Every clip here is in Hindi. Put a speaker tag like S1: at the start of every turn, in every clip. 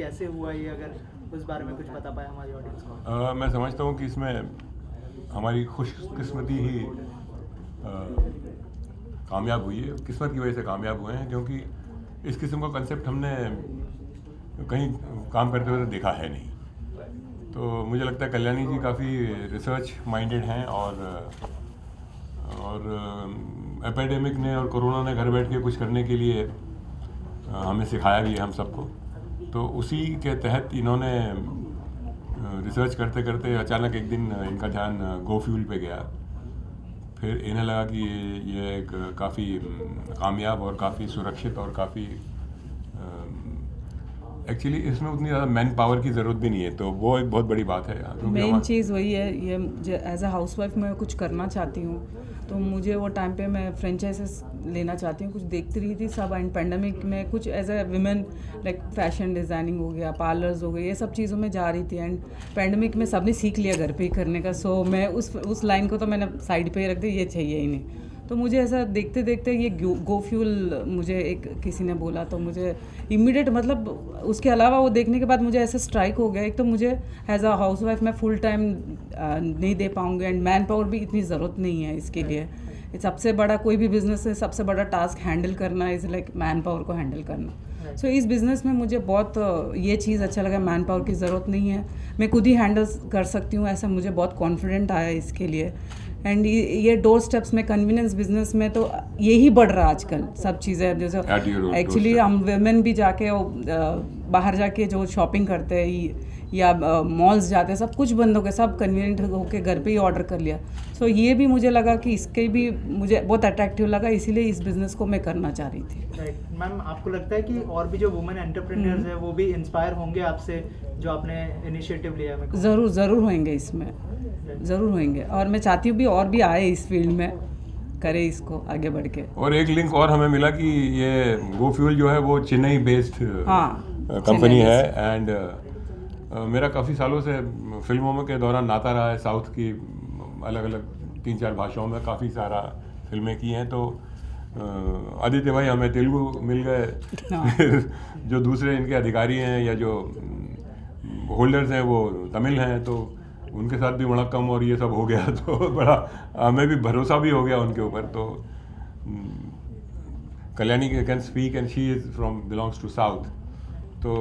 S1: कैसे हुआ ये, अगर उस बारे में कुछ बता पाए हमारी ऑडियंस को।
S2: मैं समझता हूँ कि इसमें हमारी खुशकिस्मती ही कामयाब हुई है, किस्मत की वजह से कामयाब हुए हैं, क्योंकि इस किस्म का कंसेप्ट हमने कहीं काम करते हुए तो देखा है नहीं। तो मुझे लगता है कल्याणी जी काफ़ी रिसर्च माइंडेड हैं, और एपिडेमिक ने और कोरोना ने घर बैठ के कुछ करने के लिए हमें सिखाया भी है हम सबको। तो उसी के तहत इन्होंने रिसर्च करते करते अचानक एक दिन इनका ध्यान गो फ्यूल पे गया। फिर इन्हें लगा कि ये एक काफ़ी कामयाब और काफ़ी सुरक्षित और काफ़ी एक्चुअली इसमें उतनी ज़्यादा मैन पावर की ज़रूरत भी नहीं है, तो वो एक बहुत बड़ी बात है।
S3: मेन चीज़ वही है, ये एज अ हाउसवाइफ मैं कुछ करना चाहती हूँ, तो मुझे वो टाइम पे मैं फ्रेंचाइजेस लेना चाहती हूँ। कुछ देखती रही थी सब, एंड पेंडेमिक में कुछ as a women like fashion designing हो गया, पार्लर्स हो गए, ये सब चीज़ों में जा रही थी। एंड पेंडेमिक में सबने सीख लिया घर पे ही करने का, सो मैं उस लाइन को तो मैंने साइड पे ही रख दी, ये चाहिए ही नहीं। तो मुझे ऐसा देखते देखते ये गो फ्यूल मुझे एक किसी ने बोला, तो मुझे इमीडिएट मतलब उसके अलावा वो देखने के बाद मुझे ऐसा स्ट्राइक हो गया। एक तो मुझे एज अ हाउसवाइफ मैं फुल टाइम नहीं दे पाऊँगी, एंड मैन पावर भी इतनी ज़रूरत नहीं है इसके लिए। सबसे बड़ा कोई भी बिज़नेस है, सबसे बड़ा टास्क हैंडल करना इज़ लाइक मैन पावर को हैंडल करना। सो इस बिज़नेस में मुझे बहुत ये चीज़ अच्छा लगा, मैन पावर की ज़रूरत नहीं है, मैं खुद ही हैंडल कर सकती हूँ, ऐसा मुझे बहुत कॉन्फिडेंट आया इसके लिए। एंड ये डोर स्टेप्स में कन्वीनियंस बिजनेस में तो यही बढ़ रहा है आजकल सब चीज़ें। जैसे एक्चुअली हम वेमेन भी जाके बाहर जाके जो शॉपिंग करते हैं या मॉल्स जाते हैं, सब कुछ बंद हो गया, सब कन्वीनियंट होके घर पे ही ऑर्डर कर लिया। सो ये भी मुझे लगा कि इसके भी मुझे बहुत अट्रैक्टिव लगा, इसीलिए इस बिज़नेस को मैं करना चाह रही थी।
S1: राइट मैम, आपको लगता है कि और भी जो वुमेन एंटरप्रेन्योर्स हैं वो भी इंस्पायर होंगे आपसे, जो आपने इनिशिएटिव लिया है?
S3: ज़रूर होंगे, इसमें ज़रूर होंगे, और मैं चाहती हूँ भी और भी आए इस फील्ड में, करे इसको आगे बढ़ के।
S2: और एक लिंक और हमें मिला कि ये गो फ्यूल जो है वो चेन्नई बेस्ड कंपनी है, एंड मेरा काफ़ी सालों से फिल्मों में के दौरान नाता रहा है। साउथ की अलग अलग 3-4 भाषाओं में काफ़ी सारा फिल्में की हैं, तो आदित्य भाई हमें तेलुगु मिल गए। फिर जो दूसरे इनके अधिकारी हैं या जो होल्डर्स हैं वो तमिल हैं, तो उनके साथ भी वणक्कम और ये सब हो गया, तो बड़ा हमें भी भरोसा भी हो गया उनके ऊपर। तो Kalyani can speak and she is from belongs to south, तो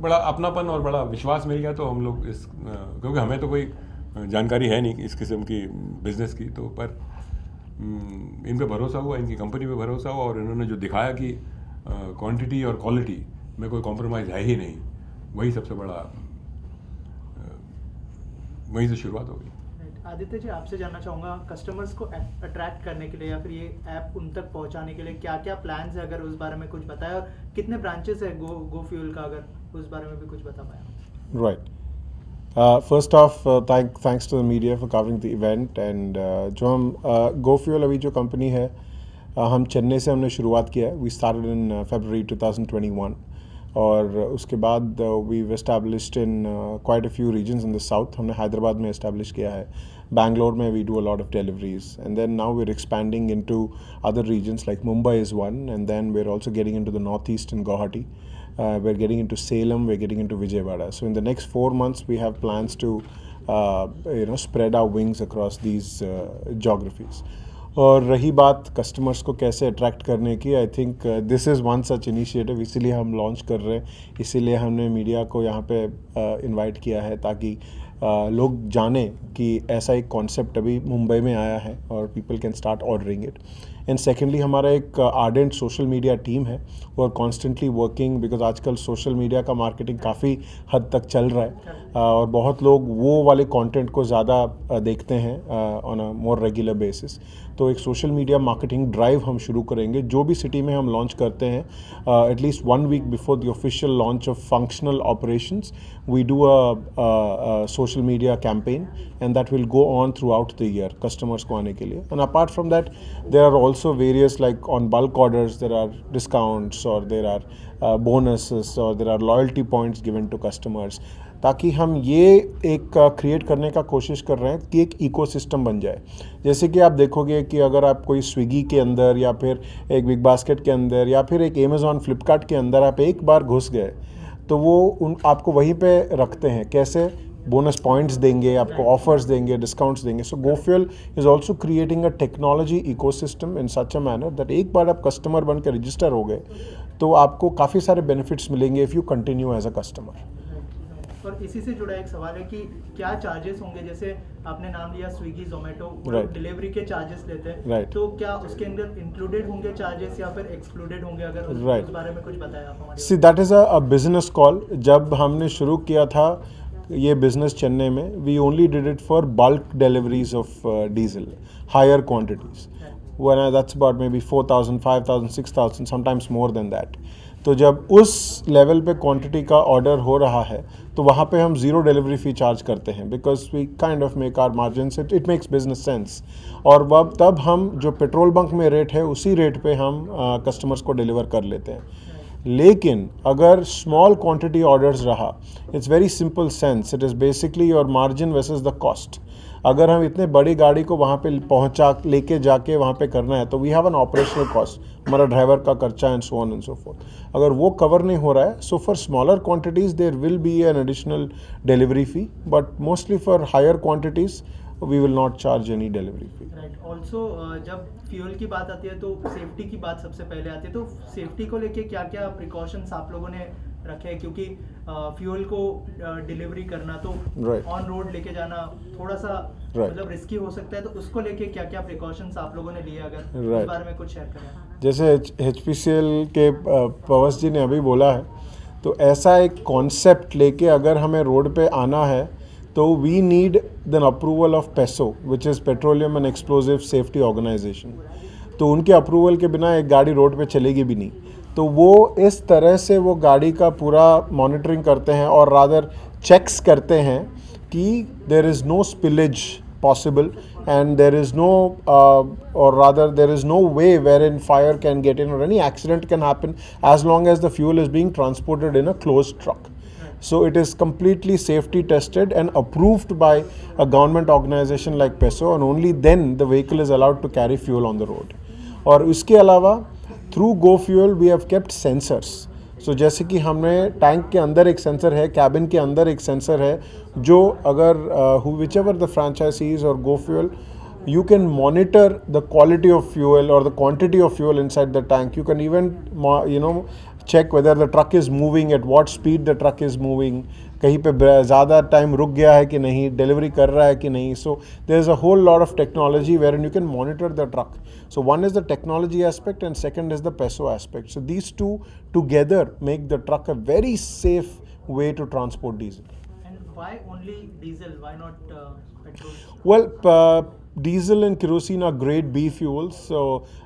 S2: बड़ा अपनापन और बड़ा विश्वास मिल गया। तो हम लोग क्योंकि हमें तो कोई जानकारी है नहीं इस किस्म की बिज़नेस की, तो पर इन पे भरोसा हुआ, इनकी कंपनी पे भरोसा हुआ, और इन्होंने जो दिखाया कि क्वांटिटी और क्वालिटी में कोई कॉम्प्रोमाइज़ है ही नहीं, वही सबसे बड़ा, वहीं से शुरुआत हो गई।
S1: आदित्य जी, आपसे जानना चाहूँगा, कस्टमर्स को अट्रैक्ट करने के लिए या फिर ये ऐप उन तक पहुँचाने के लिए क्या क्या प्लान्स है, अगर उस बारे में कुछ बताएं, और कितने ब्रांचेस है गो फ्यूल का, अगर उस बारे में भी कुछ बता पाए।
S4: Right, first of thanks to the media for covering the event. And जो हम गो फ्यूल अभी जो कंपनी है, हम चेन्नई से हमने शुरुआत किया है। वी स्टार्टेड इन February 2021, और उसके बाद we established in quite a few regions in the south. हमने हैदराबाद में एस्टैब्लिश किया है, बैंगलोर में we do a lot of deliveries, and then now we are expanding into other regions like Mumbai is one, and then we are also getting into the north east in Guwahati. We're getting into Salem, we're getting into Vijayawada. So in the next 4 months, we have plans to, spread our wings across these geographies. और रही बात कस्टमर्स को कैसे अट्रैक्ट करने की, I think this is one such initiative, इसीलिए हम लॉन्च कर रहे हैं, इसीलिए हमने मीडिया को यहाँ पे इनवाइट किया है, ताकि लोग जाने कि ऐसा एक कॉन्सेप्ट अभी मुंबई में आया है और people can start ordering it. And secondly, हमारा एक आर्डेंट सोशल मीडिया टीम है, वो आर कॉन्स्टेंटली वर्किंग, बिकॉज आजकल सोशल मीडिया का मार्केटिंग काफ़ी हद तक चल रहा है, और बहुत लोग वो वाले कंटेंट को ज़्यादा देखते हैं on a more regular basis. तो एक सोशल मीडिया मार्केटिंग ड्राइव हम शुरू करेंगे, जो भी सिटी में हम लॉन्च करते हैं, at least 1 week before the official launch of functional operations, we do a social media campaign, and that will go on throughout the year customers को आने के लिए। And apart from that, there are also various, like on bulk orders there are discounts, और देयर आर बोनसेस, और there are loyalty points given to customers, ताकि हम ये एक क्रिएट करने का कोशिश कर रहे हैं कि एक इकोसिस्टम बन जाए। जैसे कि आप देखोगे कि अगर आप कोई स्विगी के अंदर, या फिर एक बिग बास्केट के अंदर, या फिर एक अमेज़ॉन फ्लिपकार्ट के अंदर आप एक बार घुस गए, तो वो आपको वहीं पे रखते हैं, कैसे बोनस पॉइंट्स देंगे, आपको ऑफर्स देंगे, डिस्काउंट्स देंगे. सो GoFuel is also creating a technology ecosystem in such a manner that एक बार आप कस्टमर बन के रजिस्टर हो गए तो आपको काफ़ी सारे बेनिफिट्स मिलेंगे if you continue as a customer.
S1: और इसी से जुड़ा एक सवाल है कि क्या चार्जेस होंगे, जैसे आपने नाम लिया स्विगी जोमेटो,
S4: Right.
S1: डिलीवरी के चार्जेस लेते हैं,
S4: Right.
S1: तो क्या उसके अंदर इंक्लूडेड होंगे चार्जेस या फिर एक्सक्लूडेड होंगे, अगर
S4: Right.
S1: उस बारे में कुछ बताया आप हमारे.
S4: See that is a business call. जब हमने शुरू किया था ये बिजनेस चेन्नई में, we only did it for bulk deliveries of diesel, higher quantities. That's about maybe 4,000, 5,000, 6,000, sometimes more than that. तो जब उस लेवल पे क्वांटिटी का ऑर्डर हो रहा है तो वहाँ पे हम ज़ीरो डिलीवरी फ़ी चार्ज करते हैं, because we kind of make our margins, it makes business sense. और तब हम जो पेट्रोल बंक में रेट है उसी रेट पे हम कस्टमर्स को डिलीवर कर लेते हैं. लेकिन अगर स्मॉल क्वांटिटी ऑर्डर्स रहा, it's very simple sense, it is basically your margin versus the cost. अगर हम इतने बड़ी गाड़ी को वहाँ पे लेके जाके वहाँ पे करना है तो we have an operational cost, हमारा ड्राइवर का खर्चा and so on and so forth. अगर वो कवर नहीं हो रहा है, so for smaller quantities there will be an additional delivery fee, but mostly for higher quantities we will not charge any delivery fee.
S1: Right. Also जब फ्यूल की बात आती है तो सेफ्टी की बात सबसे पहले आती है, तो सेफ्टी को लेके क्या क्या प्रिकॉशंस आप लोगों ने रखे हैं, क्योंकि फ्यूल को डिलीवरी करना तो ऑन रोड लेके जाना थोड़ा सा मतलब रिस्की हो सकता है, तो उसको लेके क्या क्या प्रिकॉशंस आप लोगों ने लिए, अगर इस बारे में कुछ शेयर करें.
S4: जैसे HPCL के पवस जी ने अभी बोला है, तो ऐसा एक कॉन्सेप्ट लेके अगर हमें रोड पे आना है तो we need the approval of PESO, which is petroleum and explosive safety organisation. तो उनके अप्रूवल के बिना एक गाड़ी रोड पे चलेगी भी नहीं. तो वो इस तरह से वो गाड़ी का पूरा मॉनिटरिंग करते हैं और रादर चेक्स करते हैं कि there is no spillage possible and there is no or rather there is no way wherein fire can get in or any accident can happen as long as the fuel is being transported in a closed truck. So it is completely safety tested and approved by a government organization like PESO, and only then the vehicle is allowed to carry fuel on the road. और उसके अलावा through GoFuel we have kept sensors. So जैसे कि हमने टैंक के अंदर एक सेंसर है, कैबिन के अंदर एक सेंसर है, जो अगर whichever the franchisees or GoFuel, you can monitor the quality of fuel or the quantity of fuel inside the tank. You can even check whether the truck is moving, at what speed the truck is moving, कहीं पे ज़्यादा टाइम रुक गया है कि नहीं, डिलीवरी कर रहा है कि नहीं. So there is a whole lot of technology where you can monitor the truck. So one is the technology aspect and second is the PESO aspect. So these two together make the truck a very safe way to transport diesel.
S1: And why only diesel? Why not petrol?
S4: Well, diesel and kerosene are grade B fuels. So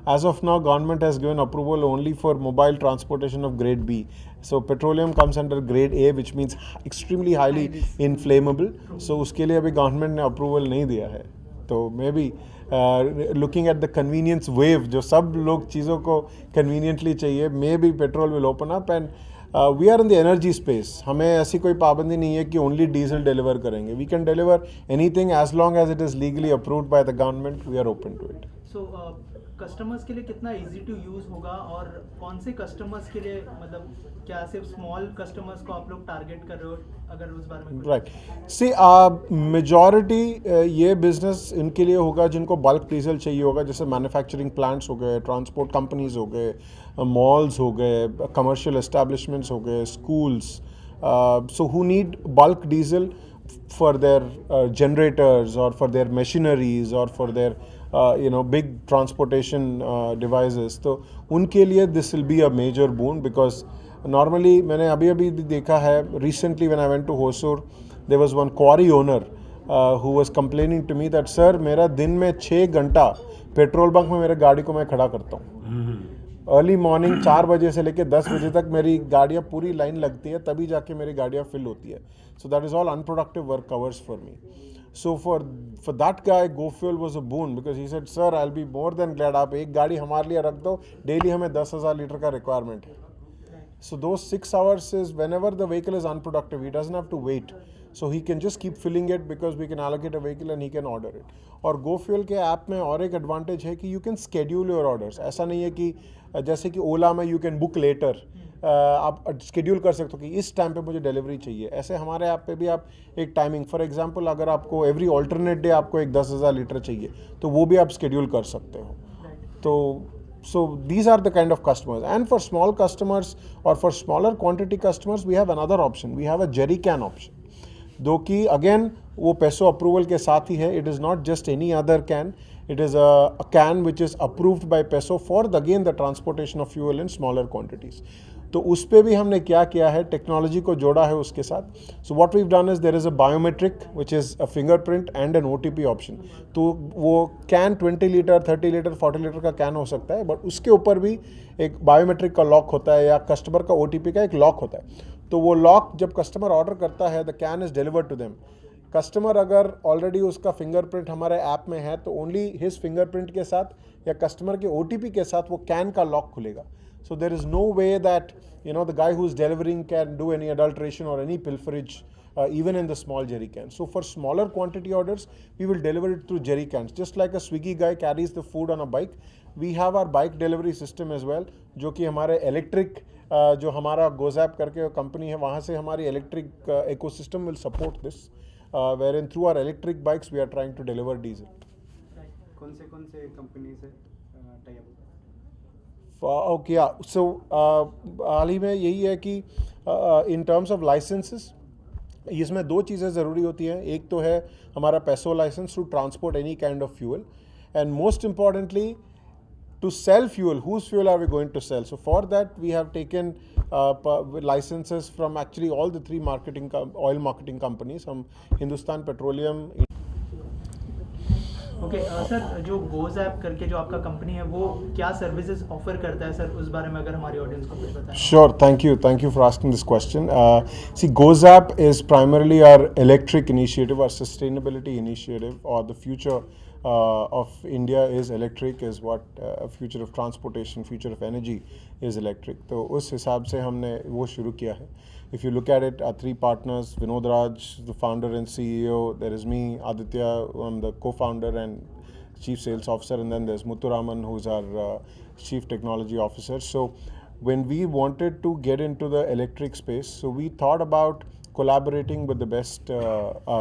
S4: as of now, government has given approval only for mobile transportation of grade B. So petroleum comes under grade A, which means extremely highly inflammable. So उसके लिए अभी government ने approval नहीं दिया है. तो maybe looking at the convenience wave, जो सब लोग चीज़ों को कन्वीनियंटली चाहिए, maybe petrol will open up. And we are in the energy space. हमें ऐसी कोई पाबंदी नहीं है कि ओनली डीजल डिलीवर करेंगे. We can deliver anything as long as it is legally approved by the government. We are open to it.
S1: So customers के लिए कितना इजी टू यूज़ होगा, और कौन से कस्टमर्स के लिए, मतलब क्या सिर्फ स्मॉल कस्टमर्स को आप लोग टारगेट कर रहे हो, अगर उस बारे में?
S4: राइट. सी मेजॉरिटी ये बिजनेस इनके लिए होगा जिनको बल्क डीजल चाहिए होगा, जैसे मैन्युफैक्चरिंग प्लांट्स हो गए, ट्रांसपोर्ट कंपनीज हो गए, मॉल्स हो गए, कमर्शियल एस्टैब्लिशमेंट हो गए, schools. So who need bulk diesel for their generators or for their machineries or for their big transportation devices. तो उनके लिए this will be a major boon, because normally मैंने अभी देखा है, recently when I went to Hosur, there was one quarry owner who was complaining to me that sir, मेरा दिन में 6 घंटा पेट्रोल बंक में मेरे गाड़ी को मैं खड़ा करता हूँ. अर्ली मॉर्निंग 4 बजे से लेकर 10 बजे तक मेरी गाड़ियाँ पूरी लाइन लगती है, तभी जाके मेरी गाड़ियाँ फिल होती है. So that is all unproductive work hours for me. So for that guy GoFuel was a boon, because he said sir I will be more than glad, आप एक गाड़ी हमारे लिए रख दो, डेली हमें 10,000 लीटर का रिक्वायरमेंट है. So those 6 hours is whenever the vehicle is unproductive, he doesn't have to wait. So he can just keep filling it because we can allocate a vehicle and he can order it. और GoFuel के ऐप में और एक एडवांटेज है कि you can schedule your orders. ऐसा नहीं है कि जैसे कि ओला में यू कैन बुक लेटर, आप स्केड्यूल कर सकते हो कि इस टाइम पे मुझे डिलीवरी चाहिए. ऐसे हमारे ऐप पे भी आप एक टाइमिंग, फॉर एग्जांपल अगर आपको एवरी ऑल्टरनेट डे आपको एक 10,000 लीटर चाहिए तो वो भी आप स्केड्यूल कर सकते हो. तो so these are the kind of customers. And for small customers or for smaller quantity customers, we have another option. We have a jerry can option. दो कि अगेन वो पैसो अप्रूवल के साथ ही है. It is not just any other can. It is a can which is approved by PESO for again the transportation of fuel in smaller quantities. तो उस पर भी हमने क्या किया है, टेक्नोलॉजी को जोड़ा है उसके साथ. So what we have done is there is a biometric which is a fingerprint and an OTP option. तो वो कैन 20 लीटर 30 लीटर 40 लीटर का कैन हो सकता है, बट उसके ऊपर भी एक बायोमेट्रिक का लॉक होता है या कस्टमर का OTP का एक लॉक होता है. तो वो लॉक जब कस्टमर ऑर्डर करता है, the can is delivered to them. Customer अगर ऑलरेडी उसका फिंगरप्रिंट हमारे ऐप में है तो ओनली हिज फिंगरप्रिंट के साथ या कस्टमर के OTP के साथ वो कैन का लॉक खुलेगा. So there is no way that the guy who is delivering can do any adulteration or any pilferage even in the small jerry cans. So for smaller quantity orders, we will deliver it through jerry cans. Just like a Swiggy guy carries the food on a bike, we have our bike delivery system as well, जो कि हमारे electric जो हमारा GoZap करके कंपनी है वहाँ से हमारी electric ecosystem will support this, wherein through our electric bikes we are trying to deliver diesel.
S1: कौन से कंपनी से टाई अप?
S4: ओके, सो हाल ही में यही है कि इन टर्म्स ऑफ लाइसेंसेस इसमें दो चीज़ें ज़रूरी होती हैं. एक तो है हमारा PESO licence to transport any kind of fuel, and most importantly to sell fuel. Whose fuel are we going to sell? So for that we have taken licenses from actually all the three oil marketing companies, हम हिंदुस्तान पेट्रोलियम.
S1: ओके सर, जो GoZap करके जो आपका कंपनी है वो क्या सर्विसेज ऑफर करता है सर, उस बारे में अगर हमारी ऑडियंस को कुछ बताएं.
S4: Sure, thank you for asking this question. See, GoZap is primarily our electric initiative, our sustainability initiative, or the future of India is electric, is what future of transportation, future of energy is electric. तो उस हिसाब से हमने वो शुरू किया है. If you look at it, our three partners, Vinod Raj, the founder and CEO, there is me, Aditya, I'm the co-founder and Chief Sales Officer, and then there's Muthuraman, who's our Chief Technology Officer. So when we wanted to get into the electric space, so we thought about collaborating with the best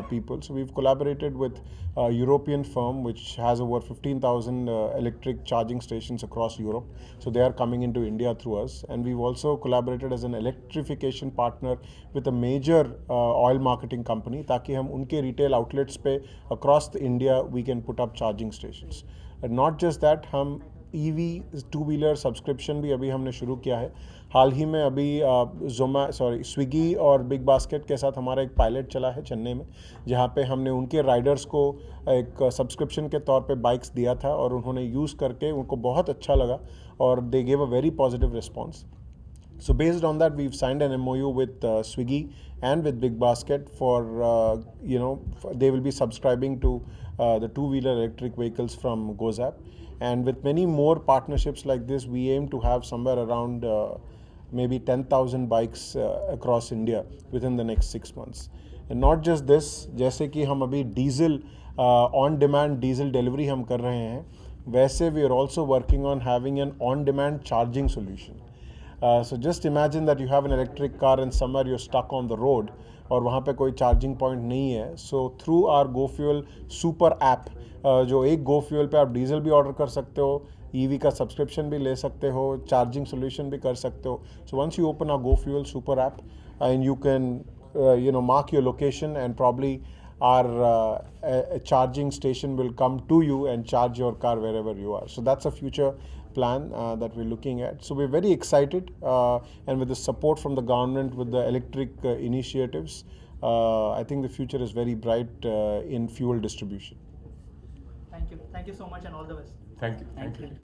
S4: people. So we've collaborated with a European firm which has over 15,000 electric charging stations across Europe. So they are coming into India through us. And we've also collaborated as an electrification partner with a major oil marketing company, ताकि हम उनके retail outlets पे across the India we can put up charging stations. And not just that, हम EV टू-व्हीलर सब्सक्रिप्शन भी अभी हमने शुरू किया है. हाल ही में अभी स्विगी और बिग बास्केट के साथ हमारा एक पायलट चला है चेन्नई में, जहाँ पे हमने उनके राइडर्स को एक सब्सक्रिप्शन के तौर पे बाइक्स दिया था और उन्होंने यूज़ करके उनको बहुत अच्छा लगा और they gave a very positive response. So based on that, we've signed an MOU with Swiggy and with Big Basket for, they will be subscribing to the two-wheeler electric vehicles from GoZap. And with many more partnerships like this, we aim to have somewhere around maybe 10,000 bikes across India within the next 6 months. And not just this, जैसे कि हम अभी डीजल on-demand डीजल डिलीवरी हम कर रहे हैं, वैसे we are also working on having an on-demand charging solution. So just imagine that you have an electric car and somewhere you're stuck on the road और वहाँ पे कोई चार्जिंग पॉइंट नहीं है. So through our GoFuel super app, जो एक GoFuel पे आप डीजल भी ऑर्डर कर सकते हो, EV का सब्सक्रिप्शन भी ले सकते हो, चार्जिंग सोल्यूशन भी कर सकते हो. So once you open our GoFuel super app and you can mark your location and probably our charging station will come to you and charge your car wherever you are. So that's a future plan that we're looking at. So we're very excited, and with the support from the government, with the electric initiatives, I think the future is very bright in fuel distribution.
S1: Thank you so much and all the best.
S2: Thank you.